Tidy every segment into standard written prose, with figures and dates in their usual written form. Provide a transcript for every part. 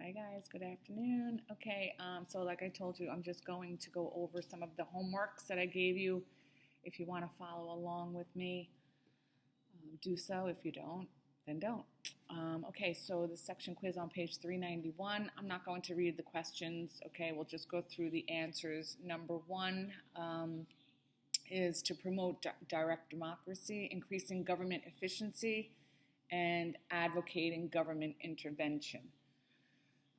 Hi guys, good afternoon. Okay, so like I told you, I'm just going to go over some of the homeworks that I gave you. If you want to follow along with me, do so. If you don't, then don't. Okay, so the section quiz on page 391. I'm not going to read the questions. Okay, we'll just go through the answers. Number one is to promote direct democracy, increasing government efficiency, and advocating government intervention.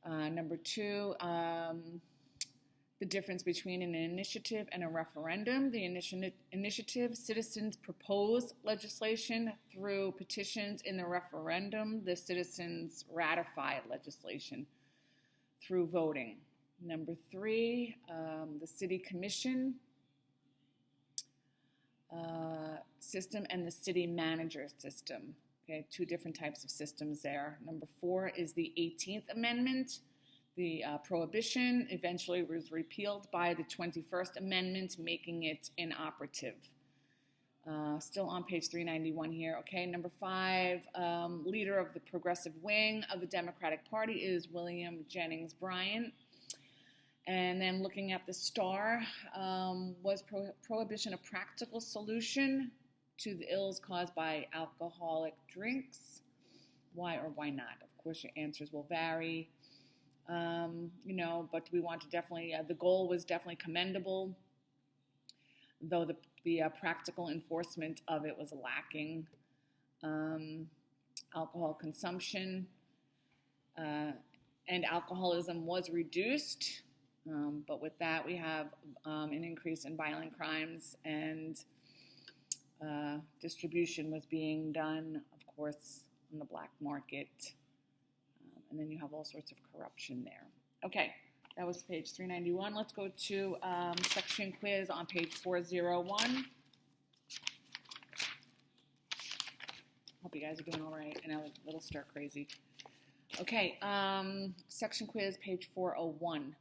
Number two, the difference between an initiative and a referendum. The initiative, citizens propose legislation through petitions. In the referendum, the citizens ratify legislation through voting. Number three, the city commission system and the city manager system. Okay, two different types of systems there. Number four is the 18th Amendment. The prohibition eventually was repealed by the 21st Amendment, making it inoperative. Still on page 391 here. Okay, number five, leader of the progressive wing of the Democratic Party is William Jennings Bryan. And then looking at the star, was prohibition a practical solution to the ills caused by alcoholic drinks? Why or why not? Of course, your answers will vary. But we want to definitely, the goal was definitely commendable, though the practical enforcement of it was lacking. Alcohol consumption and alcoholism was reduced, but with that we have an increase in violent crimes, and distribution was being done, of course, on the black market. And then you have all sorts of corruption there. Okay, that was page 391. Let's go to section quiz on page 401. Hope you guys are doing all right. I know, a little stir crazy. Okay, section quiz, page 401.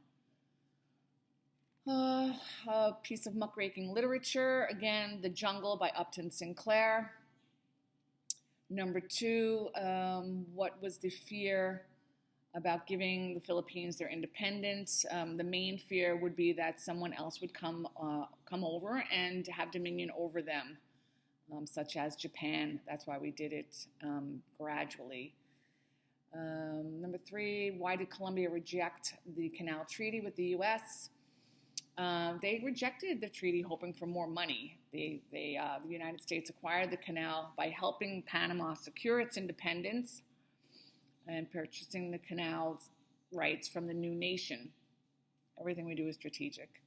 A piece of muckraking literature. Again, The Jungle by Upton Sinclair. Number two, what was the fear about giving the Philippines their independence? The main fear would be that someone else would come over and have dominion over them, such as Japan. That's why we did it gradually. Number three, why did Colombia reject the Canal Treaty with the U.S.? They rejected the treaty hoping for more money. The United States acquired the canal by helping Panama secure its independence and purchasing the canal's rights from the new nation. Everything we do is strategic.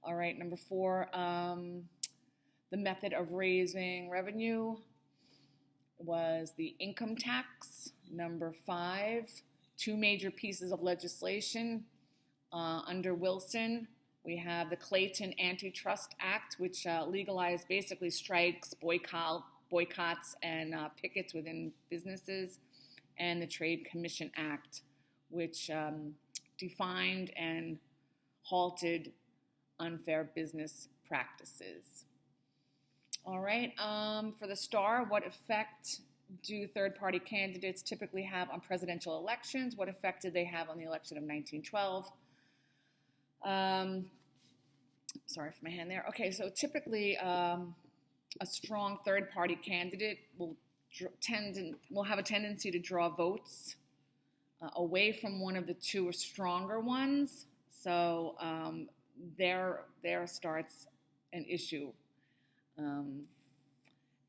All right, number four, the method of raising revenue was the income tax. Number five, two major pieces of legislation under Wilson. We have the Clayton Antitrust Act, which legalized basically strikes, boycotts, and pickets within businesses, and the Trade Commission Act, which defined and halted unfair business practices. All right, for the star, what effect do third-party candidates typically have on presidential elections? What effect did they have on the election of 1912? Sorry for my hand there. Okay, so typically a strong third-party candidate will have a tendency to draw votes away from one of the two stronger ones. So there starts an issue, and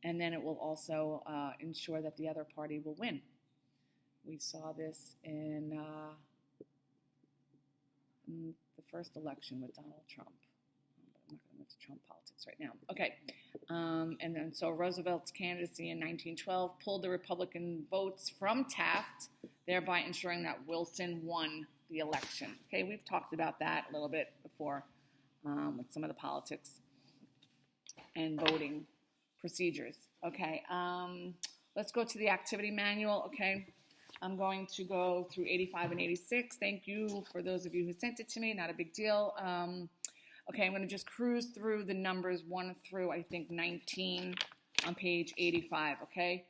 then it will also ensure that the other party will win. We saw this in the first election with Donald Trump. But I'm not going to go into Trump politics right now. Okay. And then so Roosevelt's candidacy in 1912 pulled the Republican votes from Taft, thereby ensuring that Wilson won the election. Okay, we've talked about that a little bit before with some of the politics and voting procedures. Okay, let's go to the activity manual. Okay. I'm going to go through 85 and 86. Thank you for those of you who sent it to me. Not a big deal. Okay, I'm going to just cruise through the numbers 1 through, I think, 19 on page 85, okay?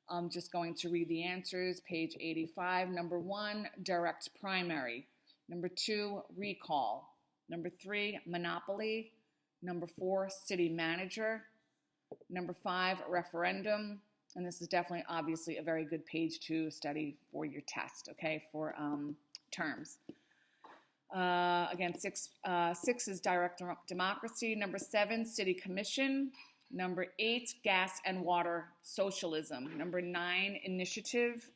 I'm just going to read the answers. Page 85. Number 1, direct primary. Number 2, recall. Number 3, monopoly. Number 4, city manager. Number 5, referendum. And this is definitely, obviously, a very good page to study for your test, okay, for terms. Again, 6 is direct democracy. Number 7, city commission. Number 8, gas and water socialism. Number 9, initiative.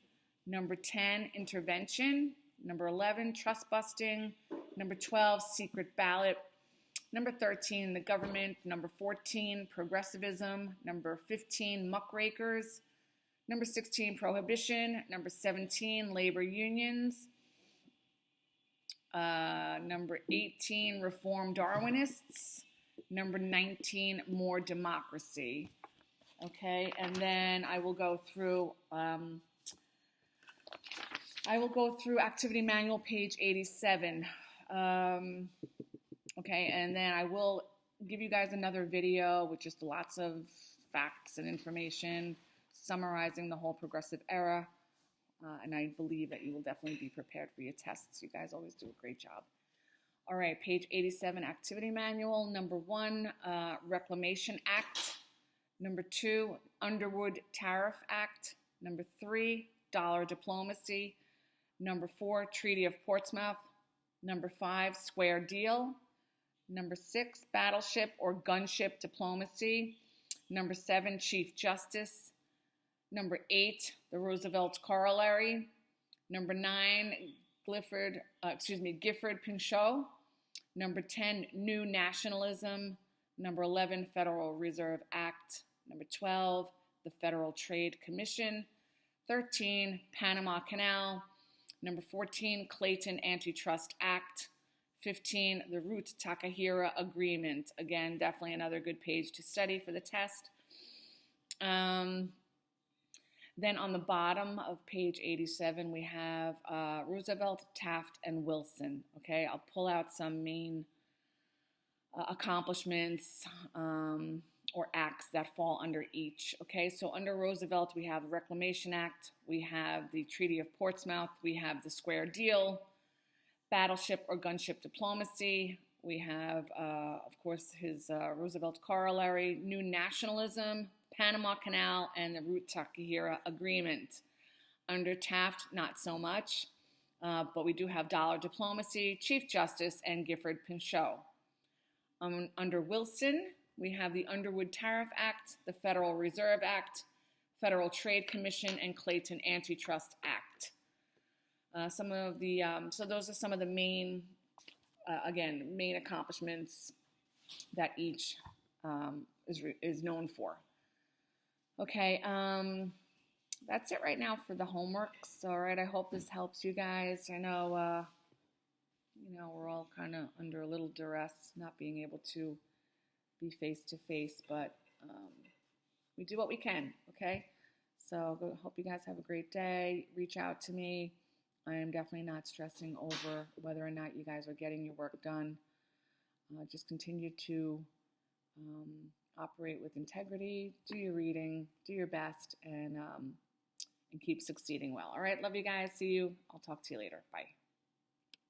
Number 10, intervention. Number 11, trust busting. Number 12, secret ballot. Number 13, the government. Number 14, progressivism. Number 15, muckrakers. Number 16, prohibition. Number 17, labor unions. Number 18, reform Darwinists. Number 19, more democracy. Okay, and then I will go through activity manual, page 87. Okay, and then I will give you guys another video with just lots of facts and information summarizing the whole progressive era. And I believe that you will definitely be prepared for your tests. You guys always do a great job. All right, page 87, activity manual. Number 1, Reclamation Act. Number 2, Underwood Tariff Act. Number 3, dollar diplomacy. Number 4, Treaty of Portsmouth. Number 5, square deal. Number 6, battleship or gunship diplomacy. Number 7, Chief Justice. Number 8, the Roosevelt Corollary. Number 9, Gifford Pinchot. Number 10, New Nationalism. Number 11, Federal Reserve Act. Number 12, the Federal Trade Commission. 13, Panama Canal. Number 14, Clayton Antitrust Act. 15, the Root-Takahira Agreement. Again, definitely another good page to study for the test. Then on the bottom of page 87, we have Roosevelt, Taft, and Wilson. Okay, I'll pull out some main accomplishments or acts that fall under each. Okay, so under Roosevelt, we have the Reclamation Act, we have the Treaty of Portsmouth, we have the Square Deal, battleship or gunship diplomacy. We have, of course, his Roosevelt Corollary, New Nationalism, Panama Canal, and the Root-Takahira Agreement. Under Taft, not so much, but we do have dollar diplomacy, Chief Justice, and Gifford Pinchot. Under Wilson, we have the Underwood Tariff Act, the Federal Reserve Act, Federal Trade Commission, and Clayton Antitrust Act. So those are some of the main accomplishments that each is known for. Okay, that's it right now for the homeworks. All right, I hope this helps you guys. I know, we're all kind of under a little duress, not being able to be face-to-face, but we do what we can, okay? So hope you guys have a great day. Reach out to me. I am definitely not stressing over whether or not you guys are getting your work done. Just continue to operate with integrity, do your reading, do your best, and keep succeeding well. All right, love you guys. See you. I'll talk to you later. Bye.